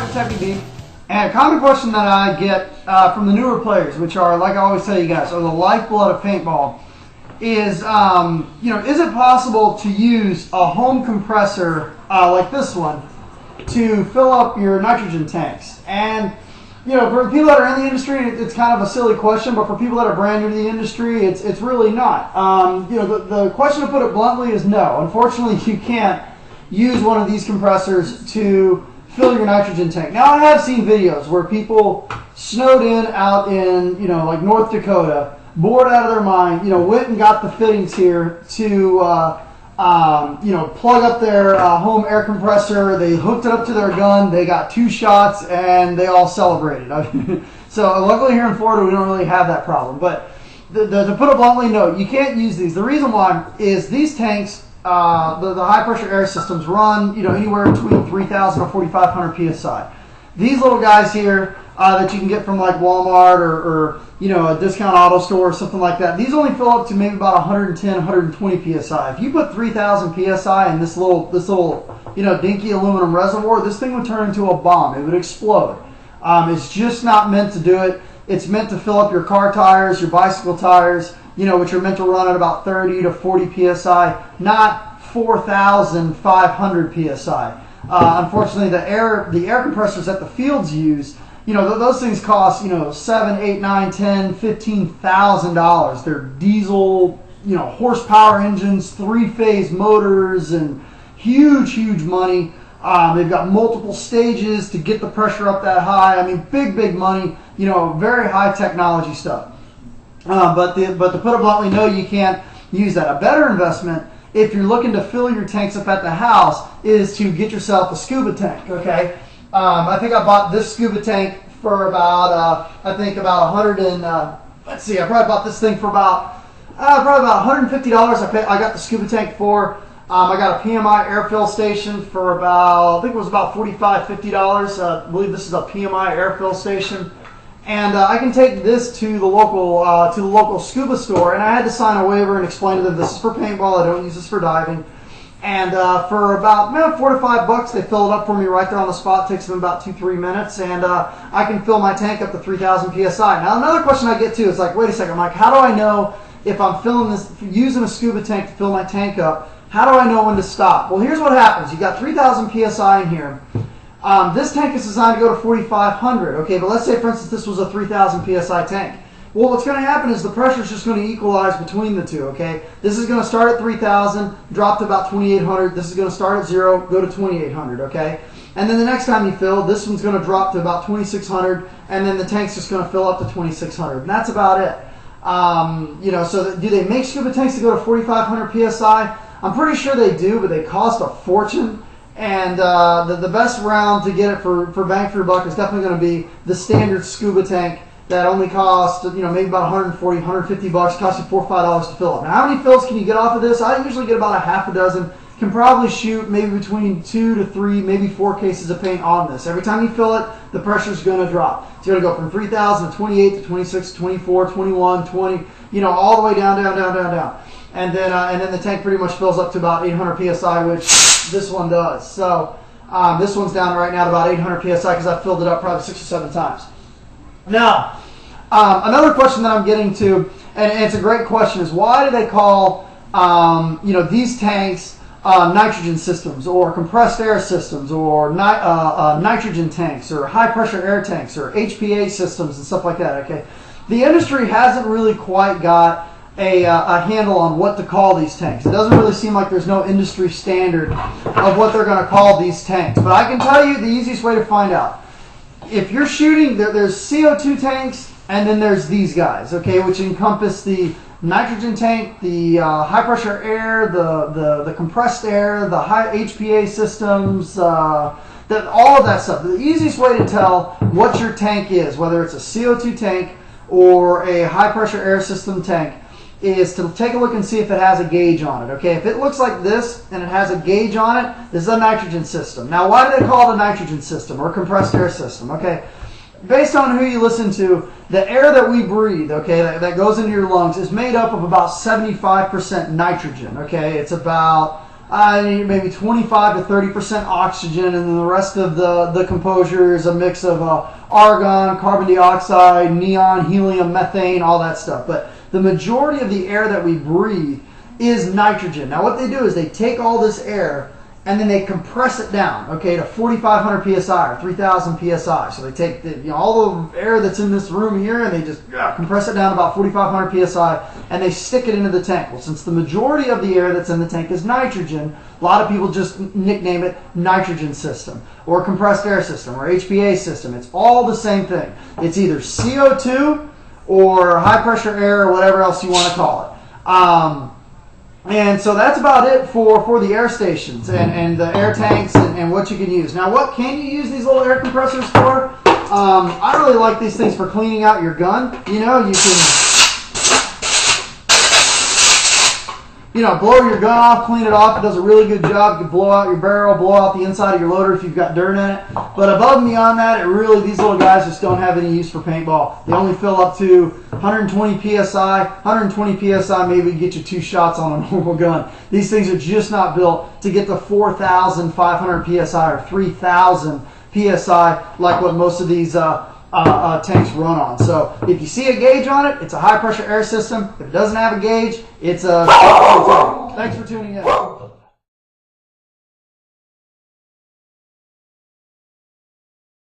Techie Deep, and a common question that I get from the newer players, which are, like I always tell you guys, are the lifeblood of paintball, is is it possible to use a home compressor like this one to fill up your nitrogen tanks? And for people that are in the industry, it's kind of a silly question, but for people that are brand new to the industry, it's really not. The question, to put it bluntly, is no. Unfortunately, you can't use one of these compressors to fill your nitrogen tank. Now, I have seen videos where people snowed in out in like North Dakota, bored out of their mind, went and got the fittings here to plug up their home air compressor. They hooked it up to their gun. They got 2 shots and they all celebrated. So luckily here in Florida, we don't really have that problem. But to put it bluntly, no, you can't use these. The reason why is these tanks, the high pressure air systems run anywhere between 3,000 or 4,500 psi. These little guys here that you can get from like Walmart or a discount auto store or something like that, these only fill up to maybe about 110, 120 psi. If you put 3,000 psi in this little dinky aluminum reservoir, this thing would turn into a bomb. It would explode. It's just not meant to do it. It's meant to fill up your car tires, your bicycle tires, which are meant to run at about 30 to 40 psi, not 4,500 psi. Unfortunately, the air compressors that the fields use, those things cost $7, $8, $9, $10, $15,000. They're diesel, horsepower engines, 3-phase motors, and huge money. They've got multiple stages to get the pressure up that high. I mean, big money. Very high technology stuff. But to put it bluntly, no, you can't use that. A better investment, if you're looking to fill your tanks up at the house, is to get yourself a scuba tank. Okay, I think I bought this scuba tank for about I probably bought this thing for about $150. I got the scuba tank for. I got a PMI air fill station for about, I think it was about $45, $50. I believe this is a PMI air fill station. And I can take this to the local scuba store, and I had to sign a waiver and explain to them this is for paintball. I don't use this for diving. And for about $4 to $5, they fill it up for me right there on the spot. It takes them about 2-3 minutes, and I can fill my tank up to 3,000 psi. Now, another question I get too is like, wait a second, Mike, how do I know if I'm using a scuba tank to fill my tank up? How do I know when to stop? Well, here's what happens. You got 3,000 psi in here. This tank is designed to go to 4,500, okay, but let's say, for instance, this was a 3,000 psi tank. Well, what's going to happen is the pressure is just going to equalize between the two, okay? This is going to start at 3,000, drop to about 2,800. This is going to start at 0, go to 2,800, okay? And then the next time you fill, this one's going to drop to about 2,600, and then the tank's just going to fill up to 2,600, and that's about it. So do they make scuba tanks to go to 4,500 psi? I'm pretty sure they do, but they cost a fortune. And the best round to get it for bang for your buck is definitely going to be the standard scuba tank that only costs maybe about $140, $150, costs you $4 or $5 to fill up. Now, how many fills can you get off of this? I usually get about a half a dozen. Can probably shoot maybe between 2 to 3, maybe 4 cases of paint on this. Every time you fill it, the pressure is going to drop. It's going to go from 3,000 to 28 to 26, 24, 21, 20, all the way down. And then the tank pretty much fills up to about 800 psi, which this one does. So this one's down right now to about 800 psi because I've filled it up probably 6 or 7 times. Now, another question that I'm getting to, and it's a great question, is why do they call these tanks nitrogen systems or compressed air systems or nitrogen tanks or high pressure air tanks or HPA systems and stuff like that? Okay, the industry hasn't really quite got a handle on what to call these tanks. It doesn't really seem like there's no industry standard of what they're going to call these tanks. But I can tell you the easiest way to find out. If you're shooting, there's CO2 tanks, and then there's these guys, okay, which encompass the nitrogen tank, the high pressure air, the compressed air, the high HPA systems, all of that stuff. The easiest way to tell what your tank is, whether it's a CO2 tank or a high pressure air system tank, is to take a look and see if it has a gauge on it. Okay, if it looks like this and it has a gauge on it, this is a nitrogen system. Now, why do they call it a nitrogen system or compressed air system? Okay, based on who you listen to, the air that we breathe, okay, that goes into your lungs is made up of about 75% nitrogen. Okay, it's about maybe 25 to 30% oxygen, and then the rest of the composure is a mix of argon, carbon dioxide, neon, helium, methane, all that stuff. But the majority of the air that we breathe is nitrogen. Now what they do is they take all this air and then they compress it down, okay, to 4,500 psi or 3,000 psi. So they take all the air that's in this room here and they just compress it down to about 4,500 psi and they stick it into the tank. Well, since the majority of the air that's in the tank is nitrogen, a lot of people just nickname it nitrogen system or compressed air system or HPA system. It's all the same thing. It's either CO2 or high pressure air or whatever else you want to call it. And so that's about it for the air stations and the air tanks and what you can use. Now, what can you use these little air compressors for? I really like these things for cleaning out your gun. You know, you can, blow your gun off, clean it off. It does a really good job. You can blow out your barrel, blow out the inside of your loader if you've got dirt in it. But above and beyond that, these little guys just don't have any use for paintball. They only fill up to 120 psi. 120 psi maybe get you 2 shots on a normal gun. These things are just not built to get to 4,500 psi or 3,000 psi like what most of these tanks run on. So if you see a gauge on it, it's a high pressure air system. If it doesn't have a gauge, it's a... Thanks for tuning in.